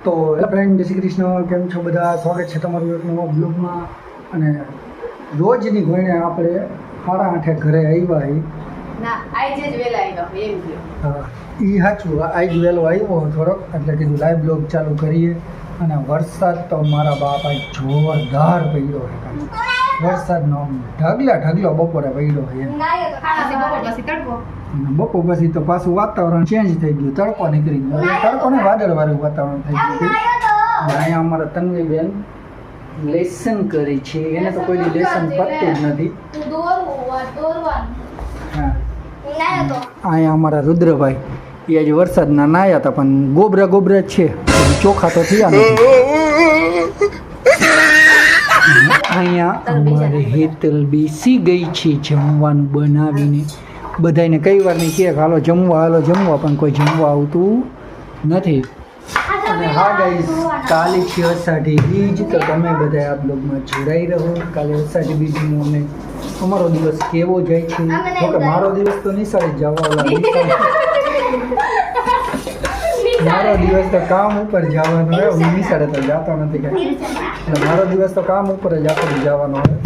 તો hello friend, જય શ્રી કૃષ્ણ. કેમ છો બધા? સ્વાગત છે તમારું એક નવા બ્લોગમાં. અને રોજની ગોઈને આપણે 8:30 ઘરે આવ્યા ના આજે જ વેલા આવ્યા એમ કહ્યું. હા, એ સાચું. આજ વહેલો આવ્યો થોડોક, એટલે કીધું લાઈવ બ્લોગ ચાલુ કરીએ. અને વરસાદ તો મારા બાપ આજ જોરદાર પડ્યો છે. વરસાદનો ઢગલો બપોરે પડ્યો છે. બપોર પછી તો પાછું વાતાવરણ ચેન્જ થઈ ગયું, તડકો નીકળી ગયો. તડકો ને વાદળવાળું વાતાવરણ થઈ ગયું. અહીંયા અમારા તન્વીબેન લેસન કરી છે. એને તો કોઈ લેસન પતતું જ નથી. હા, અહીંયા અમારા રુદ્રભાઈ એ આજે વરસાદના નાયા હતા, પણ ગોબરા જ છે, ચોખા તો થયા નથી. અહીંયા અમારે હેતલ બેસી ગઈ છે જમવાનું બનાવીને. બધાને કઈ વાર નહીં કે હાલો જમવા, પણ કોઈ જમવા આવતું નથી. અને હા ગાઈસ, કાલે છે અષાઢી બીજ, તો તમે બધા આ બ્લોગમાં જોડાઈ રહો. કાલે અષાઢી બીજનું અમારો દિવસ કેવો જાય છે. જોકે મારો દિવસ તો નિશાળે જવા મારો દિવસ તો કામ ઉપર જવાનો હોય. હું નિશાળે તો જતો નથી કાંઈ, એટલે મારો દિવસ તો કામ ઉપર જ આખો જવાનો હોય.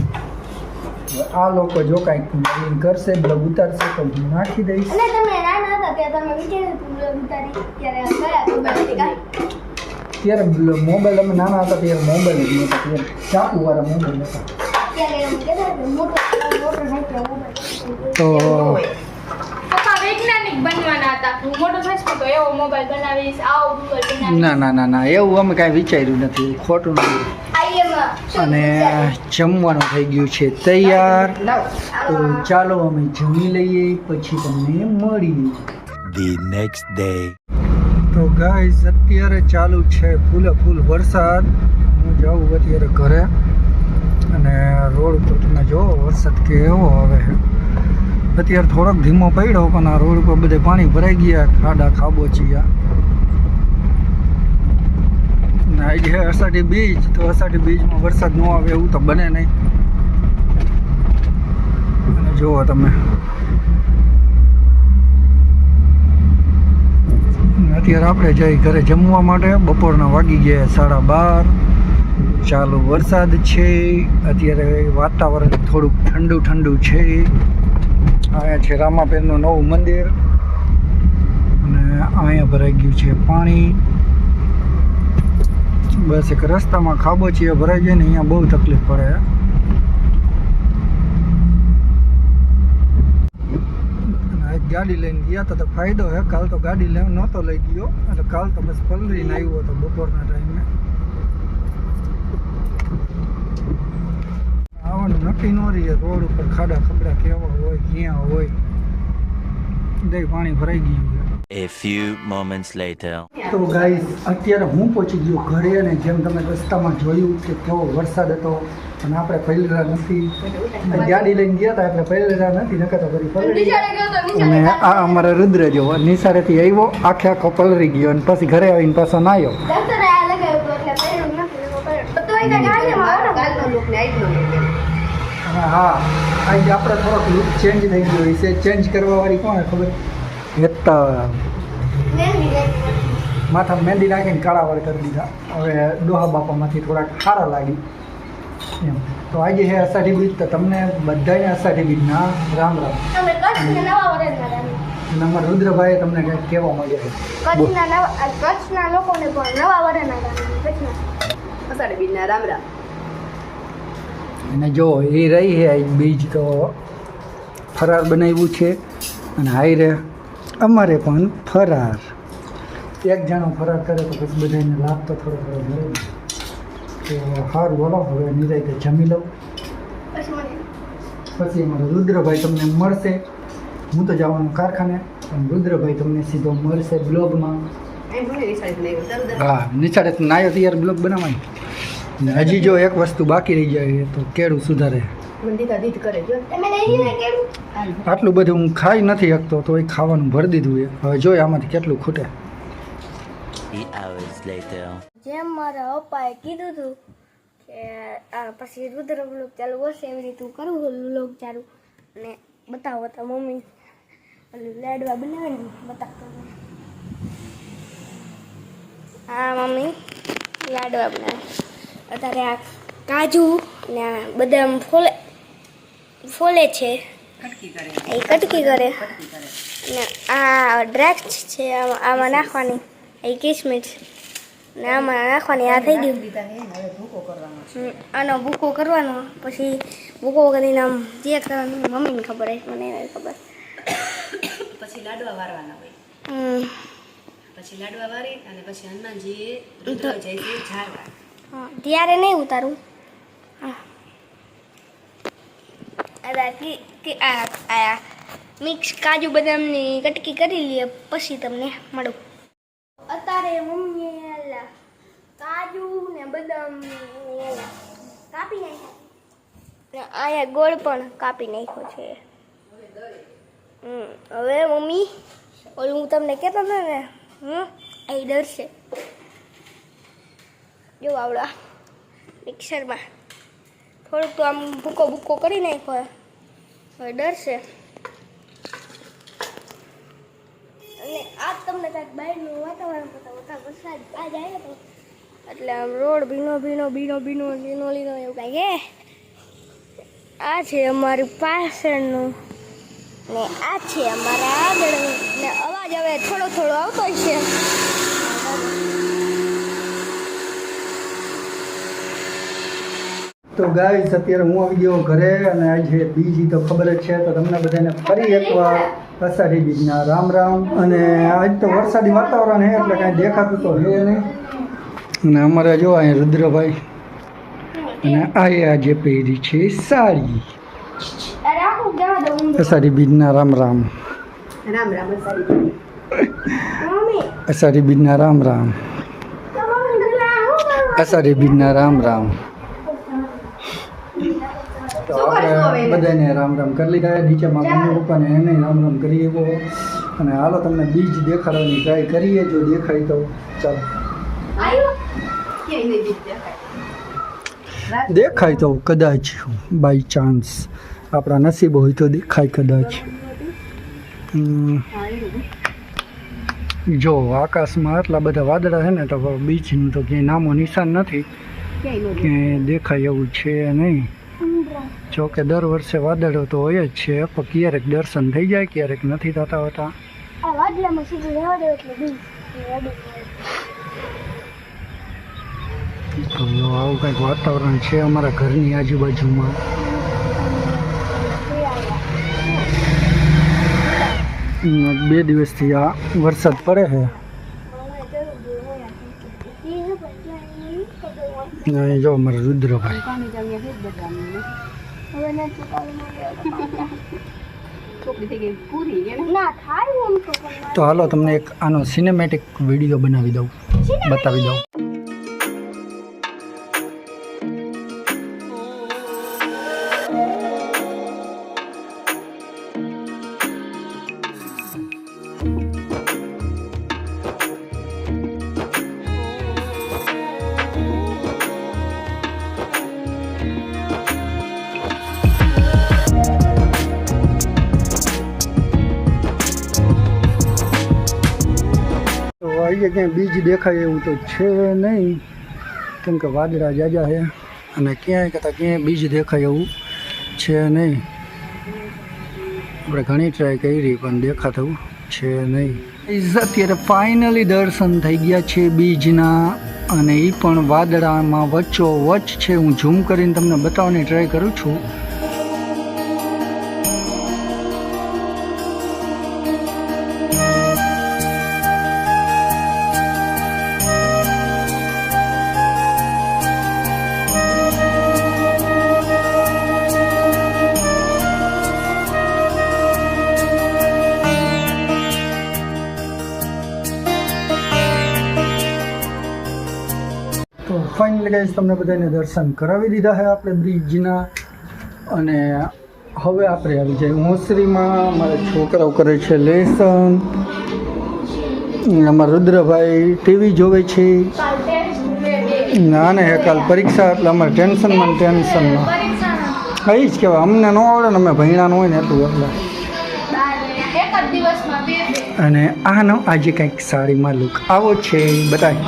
આ લોકો જો કાંઈક નવીન કરશે, બ્લોગ ઉતારશે તો હું નાખી દઈશ. ત્યારે મોબાઈલ અમે નાના હતા ત્યારે મોબાઈલ જ નહોતા, ત્યારે ચાકુવાળા મોબાઈલ હતા. તો વૈજ્ઞાનિક બનવાના હતા. હું મોટો થઈશ તો એવો મોબાઈલ બનાવીશ, આવો ગૂગલ બનાવીશ. ના, એવું અમે કાંઈ વિચાર્યું નથી, ખોટું નથી. અને જમવાનું થઈ ગયું છે તૈયાર, તો ચાલો અમે જમી લઈએ, પછી તમને મળીએ. The next day. તો ગાઈઝ, અત્યારે ચાલુ છે ફૂલ વરસાદ. હું જાઉં અત્યારે ઘરે, અને રોડ ઉપર તમે જો વરસાદ કેવો આવે છે. અત્યારે થોડોક ધીમો પડ્યો, પણ આ રોડ ઉપર બધે પાણી ભરાઈ ગયા, ખાડા ખાબોચિયા. આજે છે અષાઢી બીજ, તો અષાઢી બીજમાં વરસાદ ન આવે એવું તો બને નહીં. અને જુઓ તમે, અત્યારે આપણે જઈ ઘરે જમવા માટે. બપોરના વાગી ગયા 12:30. ચાલુ વરસાદ છે. અત્યારે વાતાવરણ થોડુંક ઠંડુ છે. અહીંયા છે રામાપીરનું નવું મંદિર, અને અહીંયા ભરાઈ ગયું છે પાણી. બસ એક રસ્તામાં ખાબોચિયા ભરાઈ જાય ને, અહીંયા બહુ તકલીફ પડે. ગાડી લઈને ગયા તો ફાયદો છે. કાલ તો ગાડી નહોતો લઈ ગયો, એટલે કાલ તો બસ પલરીને આવ્યો હતો બપોરના ટાઈમે. આવવાનું નક્કી ન રહીએ. રોડ ઉપર ખાડા ખબડા કેવા હોય, ક્યાં હોય, દઈ પાણી ભરાઈ ગયું છે. A few moments later. તો ગાઈસ, અત્યારે હું પહોંચી ગયો ઘરે, અને જેમ તમે રસ્તામાં જોયું કે કેવો વરસાદ હતો, અને આપણે પલળ્યા નથી. ગાડી લઈને ગયા હતા એટલે પલળ્યા નથી, નકર તો ફરી પલળી. અને આ અમારા રુદ્ર જો નિશાળેથી આવ્યો, આખો પલળી ગયો, અને પછી ઘરે આવીને પાછો નાયો. હા, આજે આપણે થોડોક લુક ચેન્જ થઈ ગયો છે. ચેન્જ કરવા વાળી કોણ ખબર? હેતલ. માથા મહેંદી નાખીને કાળા વાળ કરી દીધા. હવે ડોહા બાપામાંથી થોડાક સારા લાગી એમ. તો આજે છે અષાઢી બીજ, તો તમને બધાને અષાઢી બીજના રામ. અને અમારા રુદ્રભાઈએ તમને કંઈક કહેવા માંગ્યા છે. કચ્છના લોકોને પણ નવા વર્ષના અષાઢી બીજના રામ. અને જો એ રહી છે આજ બીજ, તો ફરાર બનાવ્યું છે. અને હાઈરે અમારે પણ ફરાર. એક જણો ફરાર કરે તો પછી બધાને લાભ તો થોડો મળે. તો સારું, બોલો હવે નિરાંતે જમી લઉં, પછી અમારા રુદ્રભાઈ તમને મળશે. હું તો જવાનું કારખાને, પણ રુદ્રભાઈ તમને સીધો મળશે બ્લોગમાં. હા, નિશાળે નાયો તૈયાર બ્લોગ બનાવવાની. ને હજી જો એક વસ્તુ બાકી રહી જાય તો કેળું સુધારે. આટલું બધું હું ખાઈ નથી શકતો, તો એ ખાવાનું ભરી દીધું છે. હવે જોઈએ આમાંથી કેટલું ખૂટે. જેમ મારા પપ્પાએ કીધું હતું કે પછી રુદ્ર વ્લોગ ચાલુ હશે, એવી રીતે હું કરું વ્લોગ ચાલુ, અને બતાવો તો મમ્મી લાડવા બનાવીને બતાવતો. હા મમ્મી લાડવા બનાવે. અત્યારે આ કાજુ ને આ બદામ ફોલે છે, એ કટકી કરે. ને આ દ્રાક્ષ છે આમાં નાખવાની, એ કિસમિસ ને આમાં નાખવાની. આ થઈ ગયું. આનો ભૂકો કરવાનો, પછી ભૂકો કરીને આમ જે કરવાનું મમ્મીને ખબર હોય, મને નથી ખબર. પછી લાડવા વારવાના હોય. પછી લાડવા વારી અને પછી હનુમાનજી રુદ્ર જયથી ઝાડવા. હા ત્યારે નહીં ઉતારું. હા આ મિક્સ કાજુ બદામની કટકી કરી લઈએ, પછી તમને મળું. અત્યારે મમ્મીએ કાજુ ને બદામ કાપી નાખ્યા, અહીંયા ગોળ પણ કાપી નાખ્યો છે. હવે મમ્મી ઓલું હું તમને કહેતો હતો ને, એ ડરશે. જો આવડા મિક્સરમાં થોડુંક તો આમ ભૂકો કરી નાખ્યો, હવે ડરશે. અને આ તમને કાંઈક બહારનું વાતાવરણ બતાવો, વરસાદ આ જાય તો એટલે આમ રોડ ભીનો લીનો એવું કાંઈ. આ છે અમારી પાછળનું ને આ છે અમારા આગળનું. ને અવાજ હવે થોડો આવતો છે. તો ગાઈસ અત્યારે હું આવી ગયો ઘરે, અને આજે બીજી તો ખબર જ છે, તો તમને બધાને ફરી એકવાર અષાઢી બીજના રામ રામ. અને આજ તો વરસાદી વાતાવરણ છે એટલે કાંઈ દેખાતું તો છે નહીં. અને અમારે જો અહીંયા રુદ્રભાઈ, અને આજે પહેરી છે સાડી. અષાઢી બીજના રામ રામ. રામ રામ સારી. અષાઢી બીજના રામ રામ. અષાઢી બીજના રામ રામ. તો આપણે બધાને રામ રામ કરી લીધા. નીચેમાં મમ્મી પપ્પાને એને રામ રામ કરીએ એવો. અને હાલો તમને બીજ દેખાડવાની ટ્રાય કરીએ, જો દેખાય તો ચાલો. દેખાય તો કદાચ બાય ચાન્સ આપણા નસીબ હોય તો દેખાય કદાચ. જો આકાશમાં આટલા બધા વાદળા છે ને, તો બીજનું તો ક્યાંય નામો નિશાન નથી, ક્યાંય દેખાય એવું છે નહીં. જો કે દર વર્ષે વાદળો તો હોય જ છે, પણ ક્યારેક દર્શન થઈ જાય, ક્યારેક નથી થતા હોતા. તો આવું કંઈક વાતાવરણ છે અમારા ઘરની આજુબાજુમાં. બે દિવસથી આ વરસાદ પડે છે. અહીં જો અમારા રુદ્રભાઈ. તો હાલો તમને એક આનો સિનેમેટિક વિડીયો બનાવી દઉં, બતાવી દઉં. અહીંયા ક્યાંય બીજ દેખાય એવું તો છે નહીં, કેમ કે વાદળા જાજા છે, અને ક્યાંય બીજ દેખાય એવું છે નહીં. આપણે ઘણી ટ્રાય કરી પણ દેખાતું છે નહીં. અત્યારે ફાઇનલી દર્શન થઈ ગયા છે બીજના, અને એ પણ વાદળામાં વચ્ચોવચ્ચ છે. હું ઝૂમ કરીને તમને બતાવવાની ટ્રાય કરું છું. તો ફાઇનલી ગાઈસ તમને બધાને દર્શન કરાવી દીધા છે આપણે બ્રિજના, અને હવે આપણે આવી જાય હોંસરીમાં. મારા છોકરાઓ કરે છે લેસન, અમારા રુદ્રભાઈ ટીવી જોવે છે. ના ને કાલ પરીક્ષા એટલે અમારે ટેન્શનમાં. એ જ કહેવાય, અમને ન આવડે ને અમે ભણ્યા ન હોય ને એટલું એટલે. અને આનો આજે કંઈક સાડીમાં લુક આવો છે બતાય.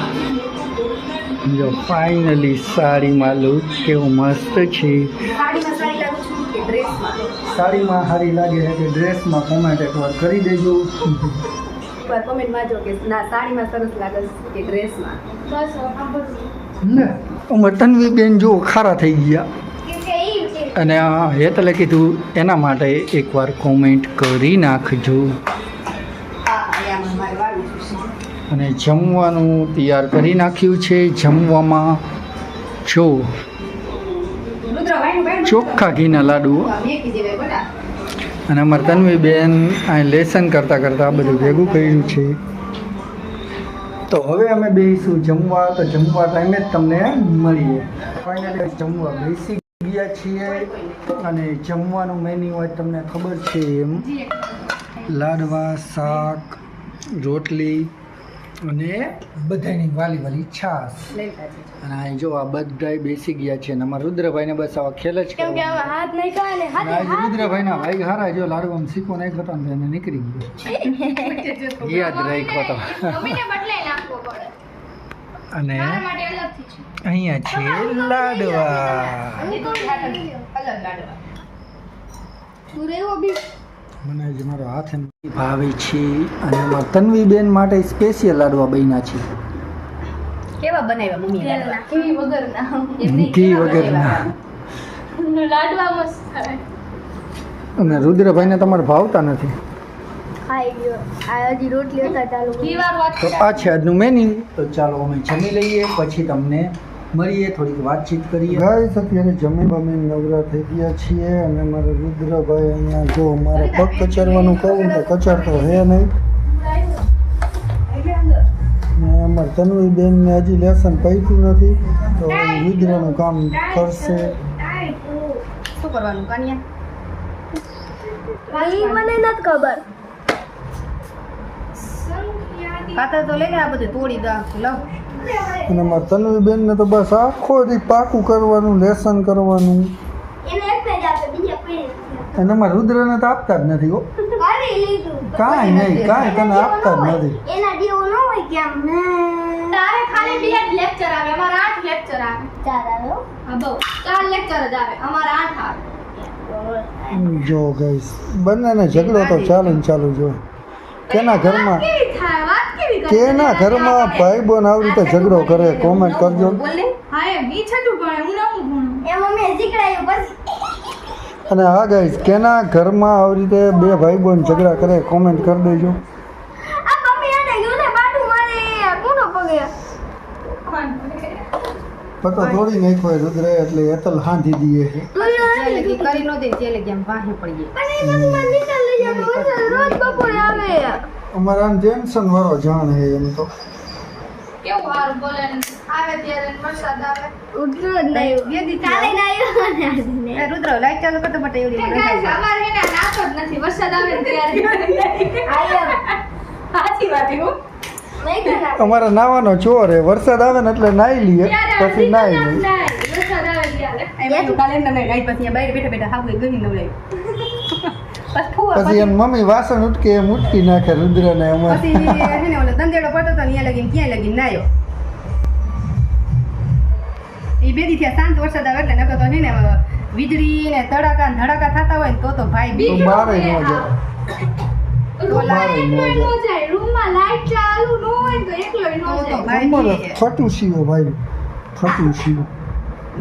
જો ફાઇનલી સાડીમાં લુક કેવો મસ્ત છે. સાડીમાં સાડી લાગુ છું કે ડ્રેસમાં? સાડીમાં સારી લાગે છે કે ડ્રેસમાં કોમેન્ટ એકવાર કરી દેજો. એકવાર કોમેન્ટમાં જો કે ના સાડીમાં સરસ લાગે છે કે ડ્રેસમાં. બસ સાંભળો ને અમાર તન્વી બેન જો ખારા થઈ ગયા કે ઈ અને આ હેતલે કીધું એના માટે એકવાર કોમેન્ટ કરી નાખજો. અહીંયા મારે વાળું છે. અને જમવાનું તૈયાર કરી નાખ્યું છે. જમવામાં જો રુદ્ર વાઈન ચોખ્ખા ઘીના લાડુ મેકી દેવાય બટા. અને અમારી તન્વી બેન આ લેસન કરતાં કરતાં બધું ભેગું કર્યું છે. તો હવે અમે બેસીશું જમવા. તો જમવા ટાઈમે જ તમને મળીએ. ફાઇનલી જમવા બેસી ગયા છીએ અને જમવાનું મેન્યુ હોય તમને ખબર છે એમ લાડવા, શાક, રોટલી અને બધાની વાલી વાલી છાશ. અને આ જો આ બધા બેસી ગયા છે અને અમારા રુદ્રભાઈને બસ આવા ખેલ જ કેમ કે હવે હાથ નહીં કરે ને હાથે આજે રુદ્રભાઈના ભાઈ હારા જો લાડવામાં શીખો નાખ્યો હતો ને એને નીકળી ગયો. યાદ રાખ્યો તો. મમ્મીને બદલાઈ નાખવો પડે અને મારા માટે અલગથી છે અહીંયા છે લાડવા. અલગ લાડવા. તું રેવો બી મને જ મારો હાથ એમ ભાવે છે. અને અમારા તન્વી બેન માટે સ્પેશિયલ લાડવા બન્યા છે. કેવા બનાવ્યા મમ્મી લાડવા? ઘી વગરના એમ નહીં, ઘી કેવા વગરના. બનાવ્યા? લાડવા મસ્ત થાય અને રુદ્રભાઈને તમારે ભાવતા નથી. ખાઈ ગયો આ હજી રોટલી હતા ચાલુ ઘી વાળવા તો આ છે આજનું મેન્યુ. તો ચાલો અમે જમી લઈએ પછી તમને મળીએ, થોડીક વાતચીત કરીએ. ગાઈસ અત્યારે જમી બમી નવરા થઈ ગયા છીએ અને મારા રુદ્રભાઈ અહીંયા જો મારે પગ કચરવાનું કહું તો કચરતો હે નહીં. ને અમારા તન્વી બેનને હજી લેસન પૈતું નથી તો રુદ્રનું કામ કરશે. શું કરવાનું કાનિયા? ઈ મને નથી ખબર કાતર તો લઈને આ બધું તોડી દા લવ. અને મારા તન્વી બેનને તો બસ આખો દી પાકું કરવાનું, લેસન કરવાનું. એને એક જ આપે બીજા કોઈ અને અમારા રુદ્રને તો આપતા જ નથી હો. કરી લીધું કાંઈ નહીં, કાંઈ તને આપતા જ નથી. એના જેવું ન હોય કે આમ તારે ખાલી બે જ લેક્ચર આવે અમારા 8 લેક્ચર આવે 4 આવે હા બહુ 4 લેક્ચર જ આવે અમારા 8 આવે જો ગાઈસ બંનેને ઝઘડો તો ચાલુ ને ચાલુ જો. કેના ઘરમાં કેવી થાય વાત કેવી કરે કેના ઘરમાં ભાઈ બોન આવી રીતે ઝઘડો કરે કોમેન્ટ કરજો. બોલ ને. હા એ બી છઠ્ઠું ભણે હું નવમું ભણું એ મમ્મી શીખડાયું પછી અને હા ગાઈસ કેના ઘરમાં આવી રીતે બે ભાઈ બોન ઝઘડા કરે કોમેન્ટ કરી દેજો. આ મમ્મી આને ગયું ને બાટુ મારે કોનો પગે પતો તોડી નાખ્યો રુદ્ર એટલે એતલ હાંધી દીએ છે. જે લગી કરી નો દે તે લગી આમ વાહે પડી ગઈ. અને મને નીચે લઈ જતો રોજ બપોરે આવે અમારા ટેન્શન વાળો જાણ હે એમ તો. કેવું હારું બોલે આવે ત્યારે વરસાદ આવે ઉઠો જ નહીં બે દી કાલે ના આવ્યો ને આજને એ રુદ્ર લાઈટ ચાલુ કરતો બટા એવડી મને ગાઈસ રજા. અમાર હેના નાતો જ નથી વરસાદ આવે ને ત્યારે આયો સાચી વાત હો મેં કીધું અમારા નાવાનો ચોર હે. વરસાદ આવે ને એટલે નાઈ લઈએ પછી નાઈ લઈએ. વરસાદ આવે ત્યારે એમ કાલેન્ડર લઈ લાઈટ પછી બહાર બેઠા બેઠા હાવ ગઈ નવડાવી. બસ ફુવા પછી એમ મમ્મી વાસણ ઉટકે એમ ઉટકી નાખે રુદ્રને અમારે. પછી હે ને ઓલો દંદેડો પડતો તો ત્યાં લગીને ક્યાં લગીને નાયો. એ બે દી થયા શાંત વરસાદ આવે એટલે નકર તો હે ને વીજળી ને તડાકા ને ધડાકા થતા હોય ને તો ભાઈ તો મારે ન જાય. રૂમમાં એકલો નો જાય રૂમમાં લાઈટ ચાલુ ન હોય તો એકલો નો તો જાય ભાઈ અમારે બી. ફટું સીવો ભાઈ ફટું સીવો.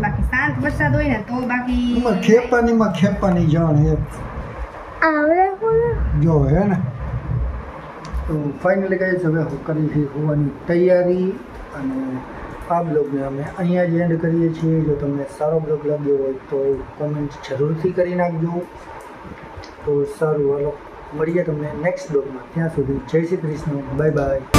બાકી શાંત વરસાદ હોય ને તો બાકી અમારે ખેપાની જાણ હે આવડે બોલે જો હે ને. તો ફાઇનલી ગાઈસ હવે કરી છે હોવાની તૈયારી અને આ બ્લોગને અમે અહીંયા જ એન્ડ કરીએ છીએ. જો તમને સારો બ્લોગ લાગ્યો હોય તો કોમેન્ટ જરૂરથી કરી નાખજો. તો સારું હાલો મળીએ તમને નેક્સ્ટ બ્લોગમાં. ત્યાં સુધી જય શ્રી કૃષ્ણ, બાય બાય.